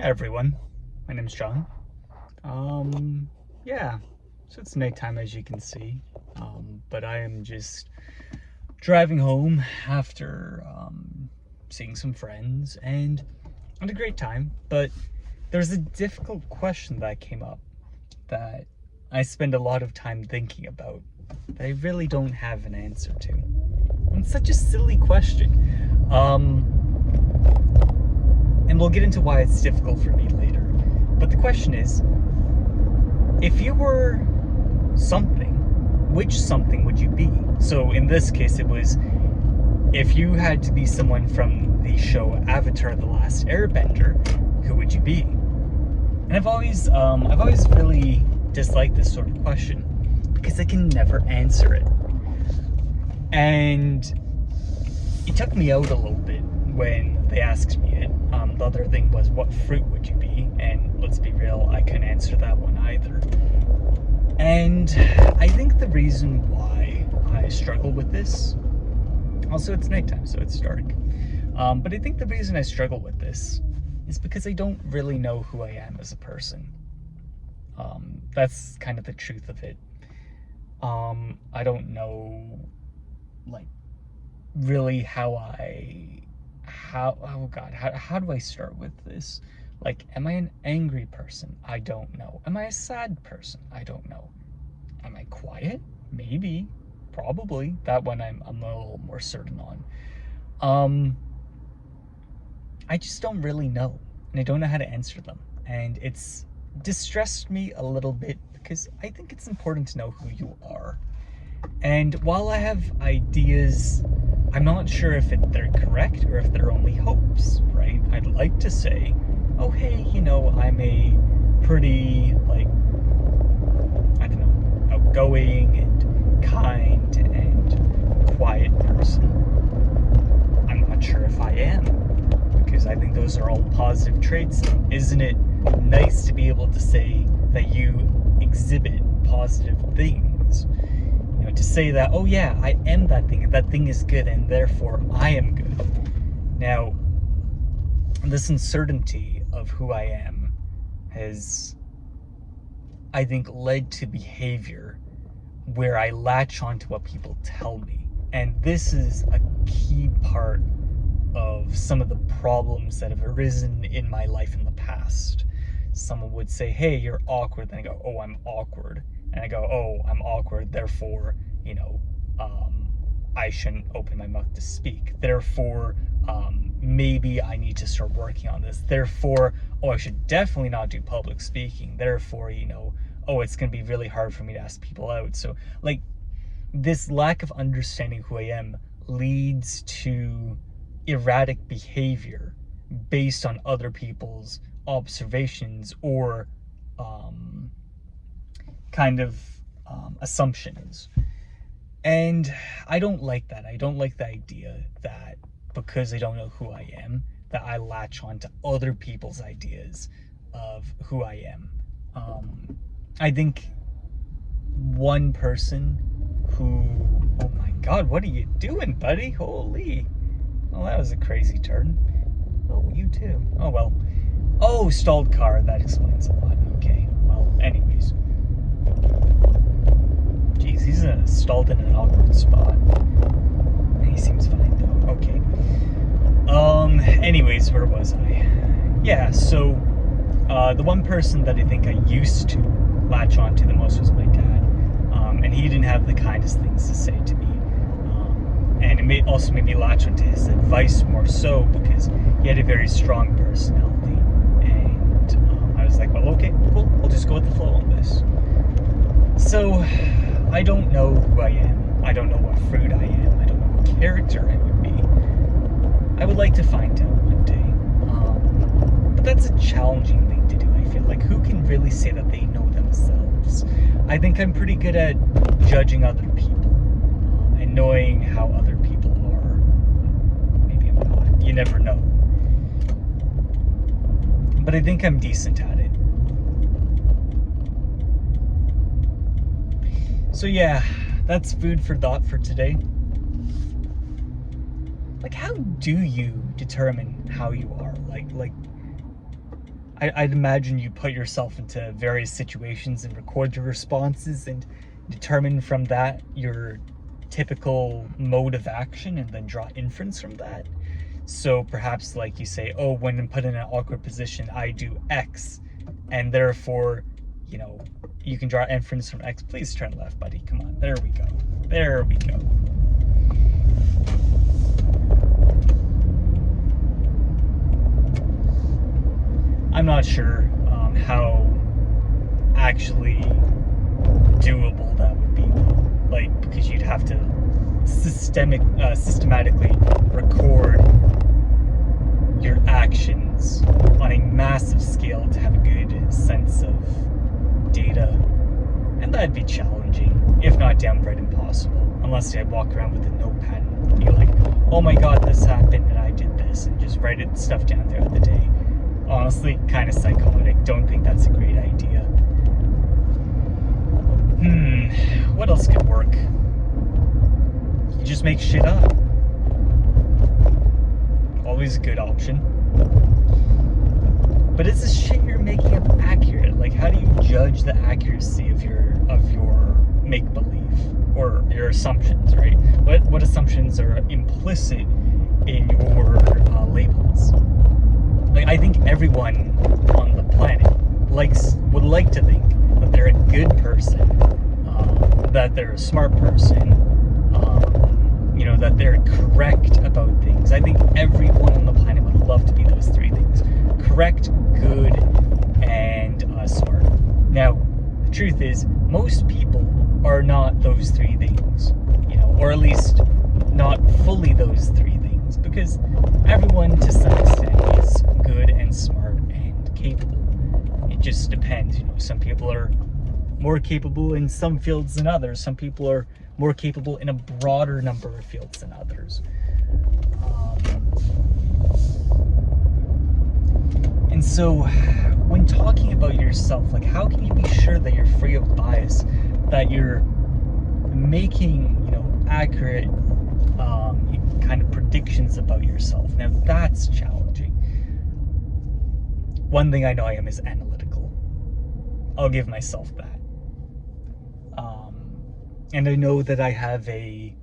Hey everyone, my name's John. Yeah, so it's nighttime as you can see, but I am just driving home after seeing some friends and I had a great time, but there's a difficult question that came up that I spend a lot of time thinking about that I really don't have an answer to. And it's such a silly question. And we'll get into why it's difficult for me later. But the question is, if you were something, which something would you be? So in this case, it was, if you had to be someone from the show Avatar: The Last Airbender, who would you be? And I've always really disliked this sort of question because I can never answer it. And it took me out a little bit when they asked me it. The other thing was, what fruit would you be? And let's be real, I couldn't answer that one either. And I think the reason why I struggle with this, also it's nighttime, so it's dark. But I think the reason I struggle with this is because I don't really know who I am as a person. That's kind of the truth of it. I don't know, like, really how do I start with this? Like, am I an angry person? I don't know. Am I a sad person? I don't know. Am I quiet? Maybe. Probably. That one I'm a little more certain on. I just don't really know. And I don't know how to answer them. And it's distressed me a little bit because I think it's important to know who you are. And while I have ideas, I'm not sure if they're correct or if they're only hopes, right? I'd like to say, oh hey, I'm a pretty, like, I don't know, outgoing and kind and quiet person. I'm not sure if I am, because I think those are all positive traits. Isn't it nice to be able to say that you exhibit positive things? To say that, oh yeah, I am that thing, and that thing is good, and therefore I am good. Now, this uncertainty of who I am has, I think, led to behavior where I latch on to what people tell me. And this is a key part of some of the problems that have arisen in my life in the past. Someone would say, hey, you're awkward, then I go, oh, I'm awkward. And I go, oh, I'm awkward, therefore, I shouldn't open my mouth to speak. Therefore, maybe I need to start working on this. Therefore, oh, I should definitely not do public speaking. Therefore, oh, it's going to be really hard for me to ask people out. So, like, this lack of understanding who I am leads to erratic behavior based on other people's observations or assumptions. And I don't like that. I don't like the idea that because I don't know who I am, that I latch on to other people's ideas of who I am. I think one person who, oh my God, what are you doing, buddy? Holy. Well, that was a crazy turn. Oh, you too. Oh, well. Oh, stalled car. That explains a lot. Okay. Well, anyways. Jeez, he's stalled in an awkward spot. He seems fine, though. Okay. Anyways, where was I? Yeah, so, the one person that I think I used to latch onto the most was my dad. And he didn't have the kindest things to say to me. And it also made me latch onto his advice more so because he had a very strong personality. And I was like, well, okay, cool. I'll just go with the flow on this. So, I don't know who I am. I don't know what fruit I am. I don't know what character I would be. I would like to find out one day. But that's a challenging thing to do, I feel like. Who can really say that they know themselves? I think I'm pretty good at judging other people and knowing how other people are. Maybe I'm not. You never know. But I think I'm decent at it. So yeah, that's food for thought for today. Like, how do you determine how you are? Like, I'd imagine you put yourself into various situations and record your responses and determine from that your typical mode of action and then draw inference from that. So perhaps like you say, oh, when I'm put in an awkward position, I do X, and therefore, you know, you can draw inference from X. Please turn left, buddy. Come on. There we go. There we go. I'm not sure how actually doable that would be, though. Like, because you'd have to systematically record your actions on a massive scale to have a good sense of data, and that'd be challenging, if not downright impossible, unless I walk around with a notepad and be like, oh my god, this happened and I did this, and just write it stuff down throughout the day. Honestly, kind of psychotic. Don't think that's a great idea. What else could work? You just make shit up. Always a good option. But is the shit you're making up accurate? Like, how do you judge the accuracy of your make-believe or your assumptions, right? What assumptions are implicit in your labels? Like, I think everyone on the planet would like to think that they're a good person, that they're a smart person, you know, that they're correct about things. I think everyone on the planet would love to be those three things: correct, good, and smart. Now, the truth is, most people are not those three things, you know, or at least not fully those three things, because everyone to some extent is good and smart and capable. It just depends, you know. Some people are more capable in some fields than others. Some people are more capable in a broader number of fields than others. And so when talking about yourself, like, how can you be sure that you're free of bias, that you're making, you know, accurate kind of predictions about yourself? Now that's challenging. One thing I know I am is analytical. I'll give myself that. And I know that I have a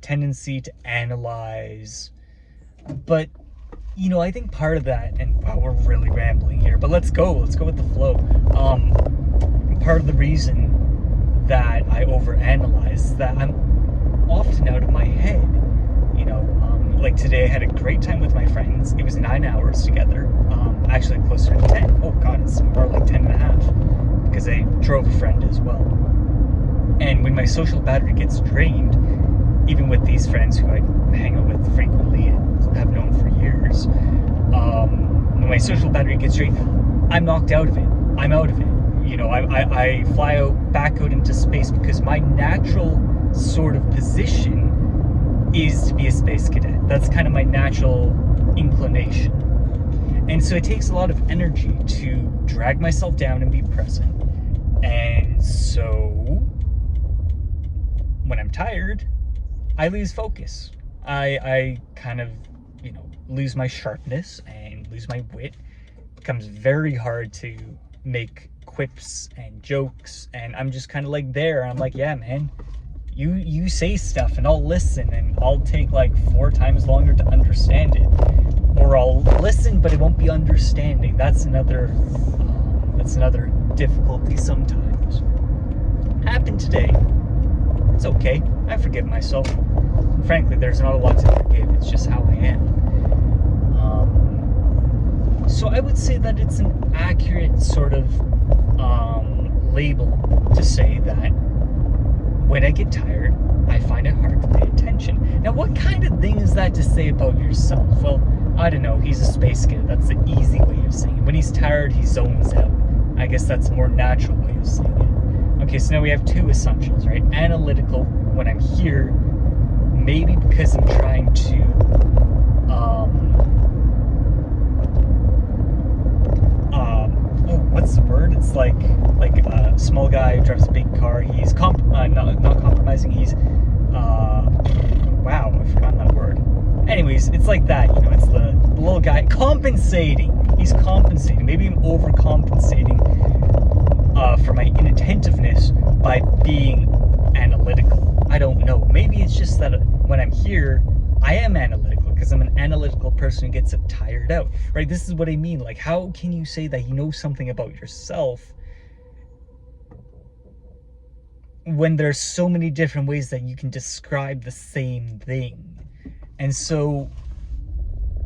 tendency to analyze, but you know, I think part of that, and wow, we're really rambling here, but let's go with the flow. Part of the reason that I overanalyze is that I'm often out of my head. You know, like today I had a great time with my friends. It was 9 hours together, actually closer to 10. Oh god, it's more like 10 and a half, because I drove a friend as well. And when my social battery gets drained, even with these friends who I hang out with frequently and have known for years, when my social battery gets drained, I'm knocked out of it. I'm out of it. You know, I fly back out into space, because my natural sort of position is to be a space cadet. That's kind of my natural inclination. And so it takes a lot of energy to drag myself down and be present. And so when I'm tired, I lose focus. I kind of, you know, lose my sharpness and lose my wit. It becomes very hard to make quips and jokes, and I'm just kind of like there, and I'm like, yeah, man, you say stuff and I'll listen, and I'll take like 4 times longer to understand it, or I'll listen but it won't be understanding. That's another difficulty sometimes. Happened today. It's okay. I forgive myself. Frankly, there's not a lot to forgive. It's just how I am. So I would say that it's an accurate sort of label to say that when I get tired, I find it hard to pay attention. Now, what kind of thing is that to say about yourself? Well, I don't know. He's a space kid. That's the easy way of saying it. When he's tired, he zones out. I guess that's a more natural way of saying it. Okay, so now we have 2 assumptions, right? Analytical, when I'm here, maybe because I'm trying to what's the word? It's like a small guy who drives a big car. He's not compromising. He's wow, I forgot that word. Anyways, it's like that, you know. It's the little guy compensating. He's compensating. Maybe I'm overcompensating for my inattentiveness by being analytical. I don't know. Maybe it's just that when I'm here, I am analytical because I'm an analytical person who gets tired out, right? This is what I mean. Like, how can you say that you know something about yourself when there's so many different ways that you can describe the same thing? And so,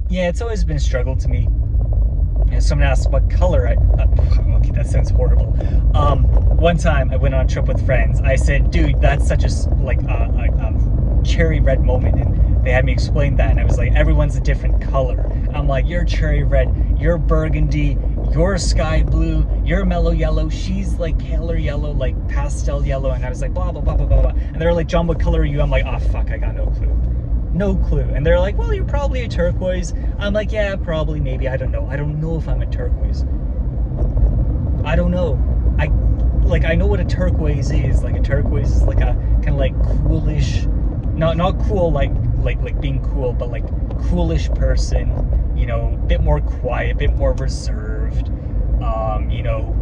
yeah, it's always been a struggle to me. You know, someone asked what color okay, that sounds horrible. One time I went on a trip with friends. I said, dude, that's such a cherry red moment, and they had me explain that, and I was like, everyone's a different color. I'm like, you're cherry red, you're burgundy, you're sky blue, you're mellow yellow, she's like paler yellow, like pastel yellow, and I was like, blah blah blah blah blah blah. And they're like, John, what color are you? I'm like, oh fuck, I got no clue. And they're like, well, you're probably a turquoise. I'm like, yeah, probably, maybe, I don't know if I'm a turquoise. I don't know. I know what a turquoise is. Like, a turquoise is like a kind of like coolish, not cool like being cool, but like coolish person, you know, a bit more quiet, a bit more reserved. You know,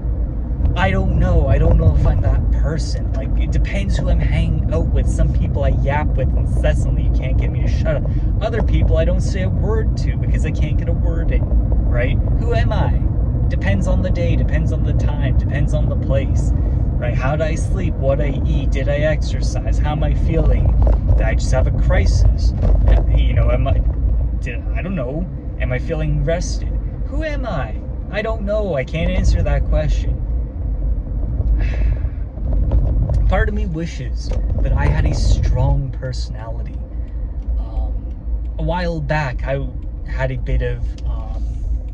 I don't know if I'm that person. Like, it depends who I'm hanging out with. Some people I yap with incessantly, you can't get me to shut up. Other people I don't say a word to because I can't get a word in, right? Who am I? Depends on the day, depends on the time, depends on the place, right? How did I sleep? What I eat? Did I exercise? How am I feeling? Did I just have a crisis? You know, I don't know. Am I feeling rested? Who am I? I don't know. I can't answer that question. Part of me wishes that I had a strong personality. A while back, I had a bit of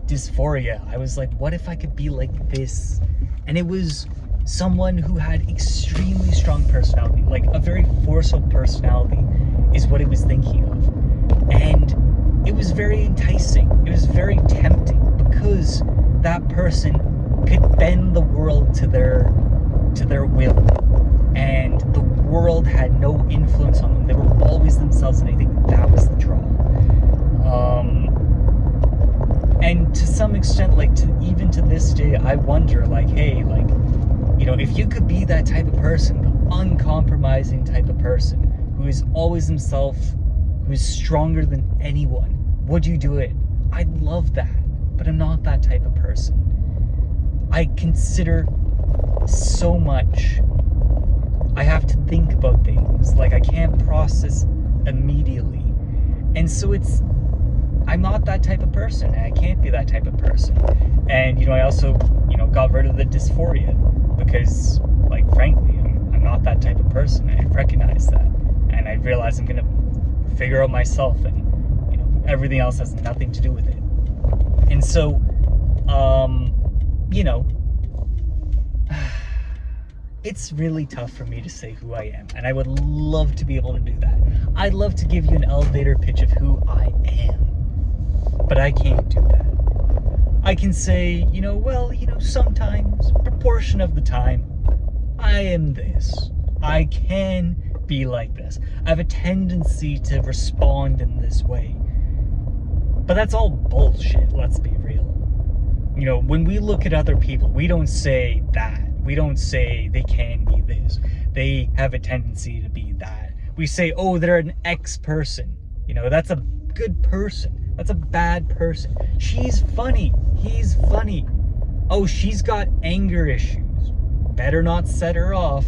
dysphoria. I was like, what if I could be like this? And it was someone who had extremely strong personality, like a very forceful personality is what I was thinking of. And it was very enticing. It was very tempting because that person could bend the world to their will, and the world had no influence on them. They were always themselves, and I think that was the draw. And to some extent, like, even to this day, I wonder, like, hey, like, you know, if you could be that type of person, the uncompromising type of person who is always himself, who is stronger than anyone, would you do it? I love that, but I'm not that type of person. I consider so much. I have to think about things. Like, I can't process immediately. And so I'm not that type of person, and I can't be that type of person. And, you know, I also, you know, got rid of the dysphoria because, like, frankly, I'm not that type of person. I recognize that. And I realize I'm going to figure out myself, and, you know, everything else has nothing to do with it. And so, you know, it's really tough for me to say who I am, and I would love to be able to do that. I'd love to give you an elevator pitch of who I am, but I can't do that. I can say, you know, well, you know, sometimes, proportion of the time, I am this. I can be like this. I have a tendency to respond in this way. But that's all bullshit, let's be real. You know, when we look at other people, we don't say that. We don't say they can be this. They have a tendency to be that. We say, oh, they're an X person. You know, that's a good person. That's a bad person. She's funny. He's funny. Oh, she's got anger issues. Better not set her off.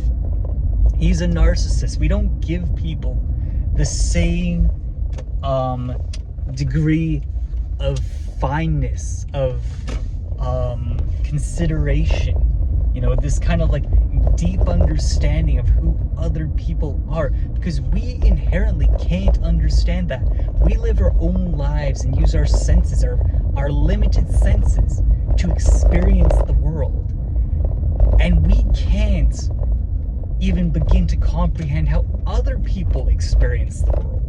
He's a narcissist. We don't give people the same degree of fineness, of consideration. You know, this kind of like deep understanding of who other people are, because we inherently can't understand that. We live our own lives and use our senses, our limited senses, to experience the world. And we can't even begin to comprehend how other people experience the world.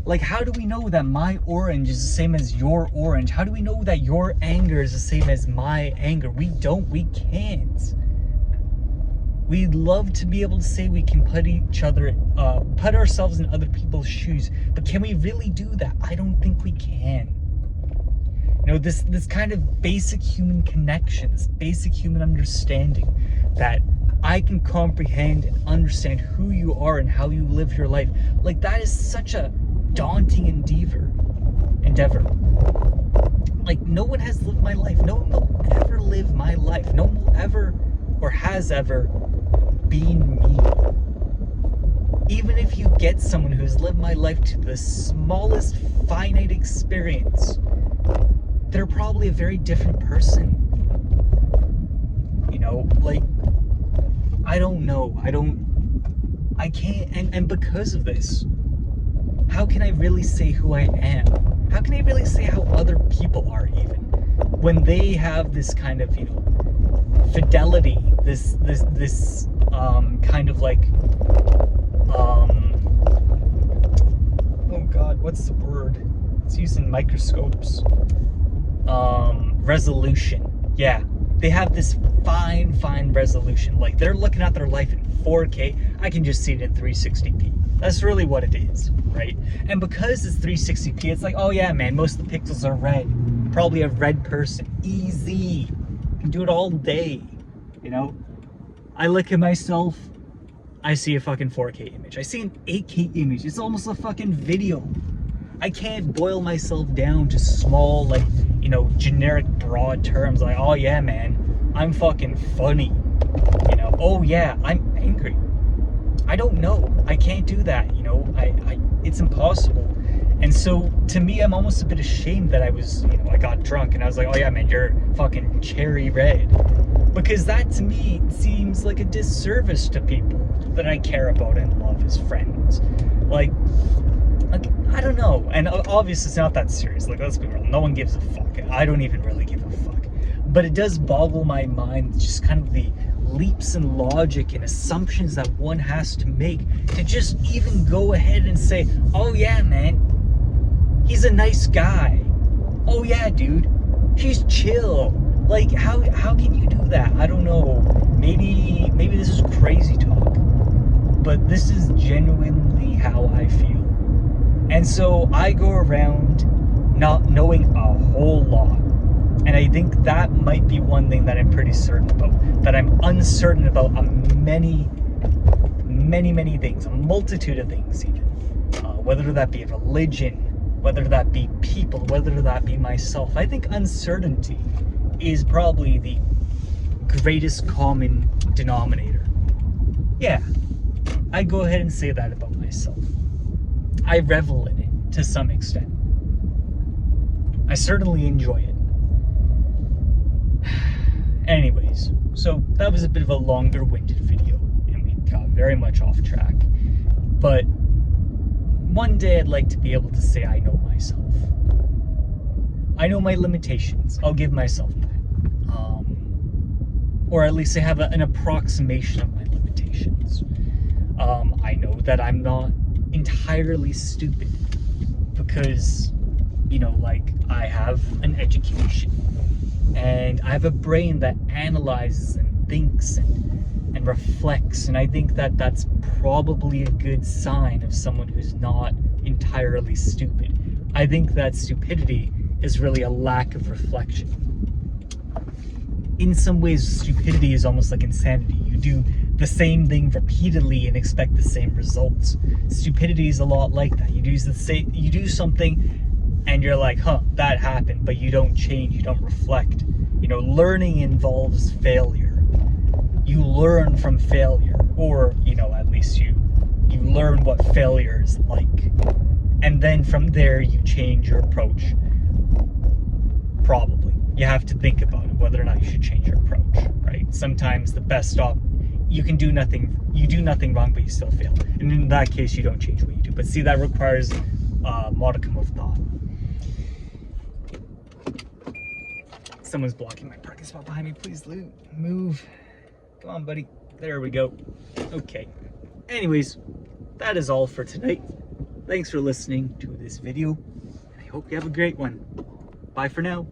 Like, how do we know that my orange is the same as your orange? How do we know that your anger is the same as my anger? We don't. We can't. We'd love to be able to say we can put ourselves in other people's shoes, but can we really do that? I don't think we can. You know, this kind of basic human connection, this basic human understanding that I can comprehend and understand who you are and how you live your life. Like, that is such a daunting endeavor. Like, no one has lived my life. No one will ever live my life. No one will ever or has ever been me. Even if you get someone who's lived my life to the smallest finite experience, they're probably a very different person. You know, like, I don't know. I can't, and because of this, how can I really say who I am? How can I really say how other people are, even when they have this kind of, you know, fidelity, this kind of like, oh God, what's the word? It's used in microscopes. Resolution. Yeah, they have this fine resolution. Like, they're looking at their life in 4K. I can just see it in 360p. That's really what it is, right? And because it's 360p, it's like, oh yeah, man, most of the pixels are red. Probably a red person. Easy. You can do it all day, you know? I look at myself, I see a fucking 4K image. I see an 8K image. It's almost a fucking video. I can't boil myself down to small, like, you know, generic broad terms like, oh yeah, man, I'm fucking funny. You know, oh yeah, I'm angry. I don't know. I can't do that, you know. It's impossible. And so, to me, I'm almost a bit ashamed that I got drunk and I was like, oh yeah, man, you're fucking cherry red. Because that, to me, seems like a disservice to people that I care about and love as friends. Like, I don't know. And obviously, it's not that serious. Like, let's be real. No one gives a fuck. I don't even really give a fuck. But it does boggle my mind, just kind of the leaps in logic and assumptions that one has to make to just even go ahead and say, oh yeah, man, he's a nice guy. Oh yeah, dude, she's chill. Like, how can you do that? I don't know. Maybe this is crazy talk, but this is genuinely how I feel. And so I go around not knowing a whole lot. And I think that might be one thing that I'm pretty certain about, that I'm uncertain about many things, a multitude of things even. Whether that be religion, whether that be people, whether that be myself. I think uncertainty is probably the greatest common denominator. Yeah, I go ahead and say that about myself. I revel in it to some extent. I certainly enjoy it. Anyways, so that was a bit of a longer-winded video, and we got very much off track. But one day I'd like to be able to say I know myself. I know my limitations. I'll give myself that. Or at least I have an approximation of my limitations. I know that I'm not entirely stupid because, you know, like, I have an education and I have a brain that analyzes and thinks and reflects, and I think that that's probably a good sign of someone who's not entirely stupid. I think that stupidity is really a lack of reflection. In some ways, stupidity is almost like insanity. You do the same thing repeatedly and expect the same results. Stupidity is a lot like that. You do something and you're like, huh, that happened, but you don't change, you don't reflect. You know, learning involves failure. You learn from failure, or, you know, at least you learn what failure is like. And then from there, you change your approach. Probably. You have to think about it, whether or not you should change your approach, right? Sometimes the best you do nothing wrong, but you still fail. And in that case, you don't change what you do. But see, that requires a modicum of thought. Someone's blocking my parking spot behind me. Please move. Come on, buddy. There we go. Okay. Anyways, that is all for tonight. Thanks for listening to this video. I hope you have a great one. Bye for now.